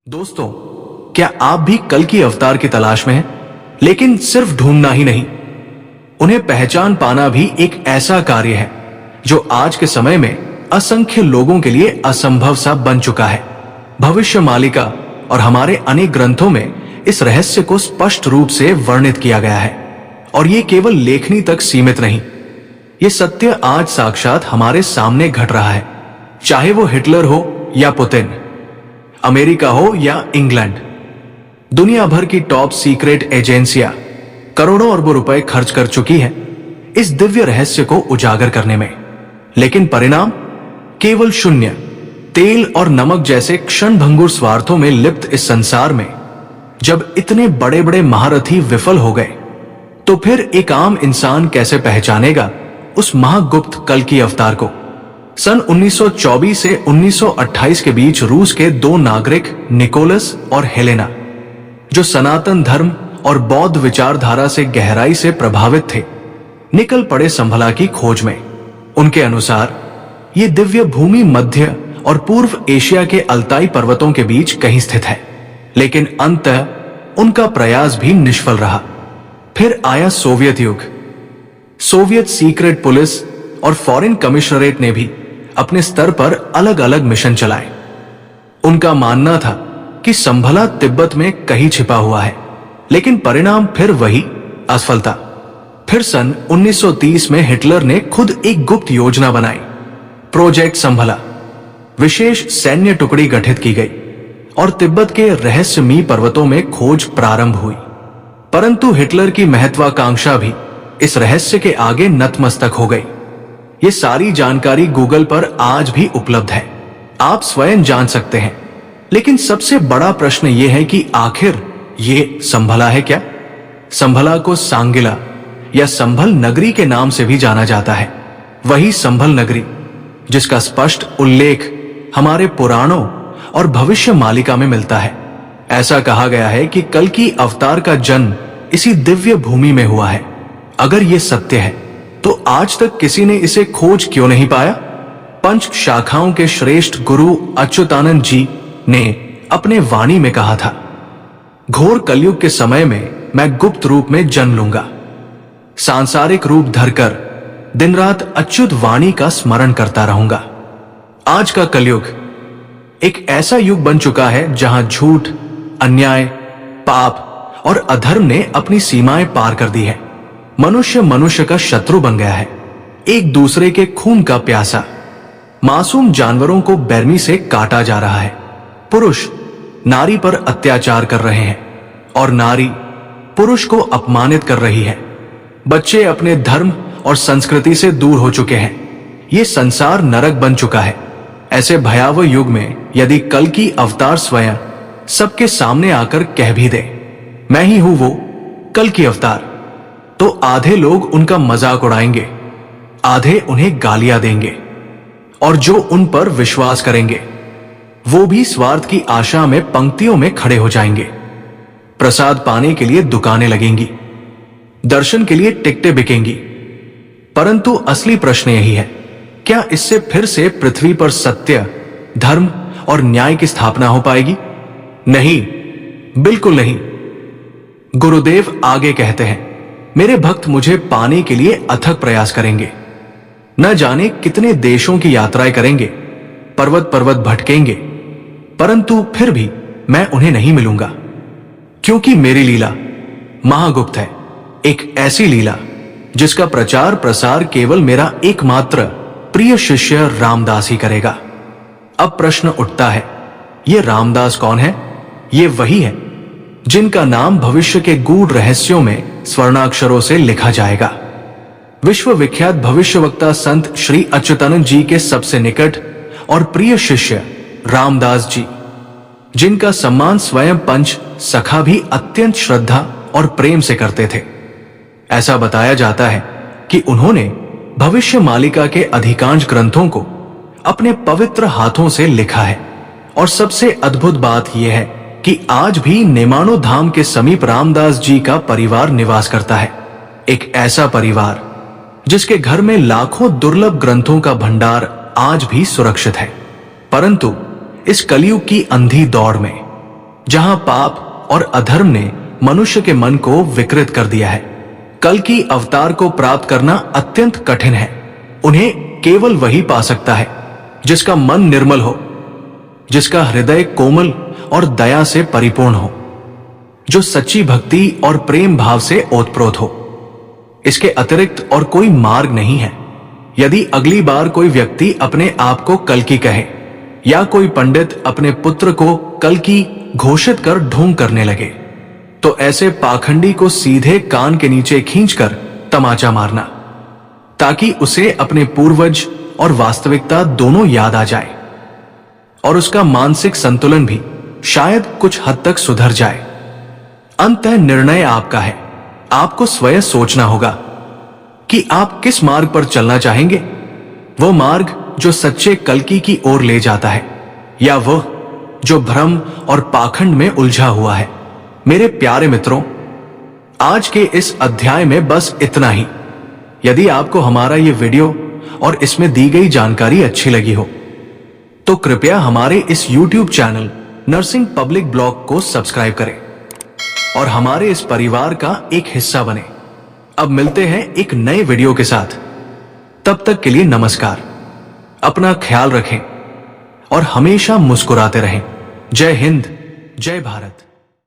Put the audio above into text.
दोस्तों, क्या आप भी कल की अवतार की तलाश में हैं? लेकिन सिर्फ ढूंढना ही नहीं, उन्हें पहचान पाना भी एक ऐसा कार्य है जो आज के समय में असंख्य लोगों के लिए असंभव सा बन चुका है। भविष्य मालिका और हमारे अनेक ग्रंथों में इस रहस्य को स्पष्ट रूप से वर्णित किया गया है, और ये केवल लेखनी तक सीमित नहीं, ये सत्य आज साक्षात हमारे सामने घट रहा है। चाहे वो हिटलर हो या पुतिन, अमेरिका हो या इंग्लैंड, दुनिया भर की टॉप सीक्रेट एजेंसियां करोड़ों अरबों रुपए खर्च कर चुकी हैं इस दिव्य रहस्य को उजागर करने में, लेकिन परिणाम केवल शून्य। तेल और नमक जैसे क्षणभंगुर स्वार्थों में लिप्त इस संसार में जब इतने बड़े बड़े महारथी विफल हो गए, तो फिर एक आम इंसान कैसे पहचानेगा उस महागुप्त कल की अवतार को? सन 1924 से 1928 के बीच रूस के दो नागरिक निकोलस और हेलेना, जो सनातन धर्म और बौद्ध विचारधारा से गहराई से प्रभावित थे, निकल पड़े संभला की खोज में। उनके अनुसार ये दिव्य भूमि मध्य और पूर्व एशिया के अल्ताई पर्वतों के बीच कहीं स्थित है, लेकिन अंततः उनका प्रयास भी निष्फल रहा। फिर आया सोवियत युग। सोवियत सीक्रेट पुलिस और फॉरेन कमिश्नरेट ने भी अपने स्तर पर अलग अलग मिशन चलाए। उनका मानना था कि संभला तिब्बत में कहीं छिपा हुआ है, लेकिन परिणाम फिर वही, असफलता। फिर सन 1930 में हिटलर ने खुद एक गुप्त योजना बनाई, प्रोजेक्ट संभला। विशेष सैन्य टुकड़ी गठित की गई और तिब्बत के रहस्यमयी पर्वतों में खोज प्रारंभ हुई। परंतु हिटलर की महत्वाकांक्षा भी इस रहस्य के आगे नतमस्तक हो गई। ये सारी जानकारी गूगल पर आज भी उपलब्ध है, आप स्वयं जान सकते हैं। लेकिन सबसे बड़ा प्रश्न ये है कि आखिर ये संभला है क्या? संभला को सांगिला या संभल नगरी के नाम से भी जाना जाता है। वही संभल नगरी जिसका स्पष्ट उल्लेख हमारे पुराणों और भविष्य मालिका में मिलता है। ऐसा कहा गया है कि कल की अवतार का जन्म इसी दिव्य भूमि में हुआ है। अगर ये सत्य है तो आज तक किसी ने इसे खोज क्यों नहीं पाया? पंच शाखाओं के श्रेष्ठ गुरु अच्युतानंद जी ने अपने वाणी में कहा था, घोर कलयुग के समय में मैं गुप्त रूप में जन्म लूंगा, सांसारिक रूप धरकर दिन रात अच्युत वाणी का स्मरण करता रहूंगा। आज का कलयुग एक ऐसा युग बन चुका है जहां झूठ, अन्याय, पाप और अधर्म ने अपनी सीमाएं पार कर दी है। मनुष्य मनुष्य का शत्रु बन गया है, एक दूसरे के खून का प्यासा। मासूम जानवरों को बेरमी से काटा जा रहा है। पुरुष नारी पर अत्याचार कर रहे हैं और नारी पुरुष को अपमानित कर रही है। बच्चे अपने धर्म और संस्कृति से दूर हो चुके हैं। ये संसार नरक बन चुका है। ऐसे भयावह युग में यदि कल की अवतार स्वयं सबके सामने आकर कह भी दे, मैं ही हूं वो कल की अवतार, तो आधे लोग उनका मजाक उड़ाएंगे, आधे उन्हें गालियां देंगे, और जो उन पर विश्वास करेंगे वो भी स्वार्थ की आशा में पंक्तियों में खड़े हो जाएंगे। प्रसाद पाने के लिए दुकानें लगेंगी, दर्शन के लिए टिकटें बिकेंगी। परंतु असली प्रश्न यही है, क्या इससे फिर से पृथ्वी पर सत्य, धर्म और न्याय की स्थापना हो पाएगी? नहीं, बिल्कुल नहीं। गुरुदेव आगे कहते हैं, मेरे भक्त मुझे पाने के लिए अथक प्रयास करेंगे, न जाने कितने देशों की यात्राएं करेंगे, पर्वत पर्वत भटकेंगे, परंतु फिर भी मैं उन्हें नहीं मिलूंगा, क्योंकि मेरी लीला महागुप्त है। एक ऐसी लीला जिसका प्रचार प्रसार केवल मेरा एकमात्र प्रिय शिष्य रामदास ही करेगा। अब प्रश्न उठता है, ये रामदास कौन है? ये वही है जिनका नाम भविष्य के गूढ़ रहस्यों में स्वर्णाक्षरों से लिखा जाएगा। विश्व विख्यात भविष्यवक्ता संत श्री अच्युतानंद जी के सबसे निकट और प्रिय शिष्य रामदास जी, जिनका सम्मान स्वयं पंच सखा भी अत्यंत श्रद्धा और प्रेम से करते थे। ऐसा बताया जाता है कि उन्होंने भविष्य मालिका के अधिकांश ग्रंथों को अपने पवित्र हाथों से लिखा है। और सबसे अद्भुत बात यह है कि आज भी नेमानो धाम के समीप रामदास जी का परिवार निवास करता है। एक ऐसा परिवार जिसके घर में लाखों दुर्लभ ग्रंथों का भंडार आज भी सुरक्षित है। परंतु इस कलयुग की अंधी दौड़ में जहां पाप और अधर्म ने मनुष्य के मन को विकृत कर दिया है। कल की अवतार को प्राप्त करना अत्यंत कठिन है। उन्हें केवल वही पा सकता है जिसका मन निर्मल हो, जिसका हृदय कोमल और दया से परिपूर्ण हो, जो सच्ची भक्ति और प्रेम भाव से ओतप्रोत हो। इसके अतिरिक्त और कोई मार्ग नहीं है। यदि अगली बार कोई व्यक्ति अपने आप को कल्कि कहे या कोई पंडित अपने पुत्र को कल्कि घोषित कर ढोंग करने लगे, तो ऐसे पाखंडी को सीधे कान के नीचे खींचकर तमाचा मारना, ताकि उसे अपने पूर्वज और वास्तविकता दोनों याद आ जाए और उसका मानसिक संतुलन भी शायद कुछ हद तक सुधर जाए। अंततः निर्णय आपका है। आपको स्वयं सोचना होगा कि आप किस मार्ग पर चलना चाहेंगे। वो मार्ग जो सच्चे कल्कि की ओर ले जाता है, या वह जो भ्रम और पाखंड में उलझा हुआ है। मेरे प्यारे मित्रों, आज के इस अध्याय में बस इतना ही। यदि आपको हमारा ये वीडियो और इसमें दी गई जानकारी अच्छी लगी हो, तो कृपया हमारे इस YouTube channel nursing public blog को सब्सक्राइब करें और हमारे इस परिवार का एक हिस्सा बने। अब मिलते हैं एक नए वीडियो के साथ। तब तक के लिए नमस्कार। अपना ख्याल रखें और हमेशा मुस्कुराते रहें। जय हिंद, जय भारत।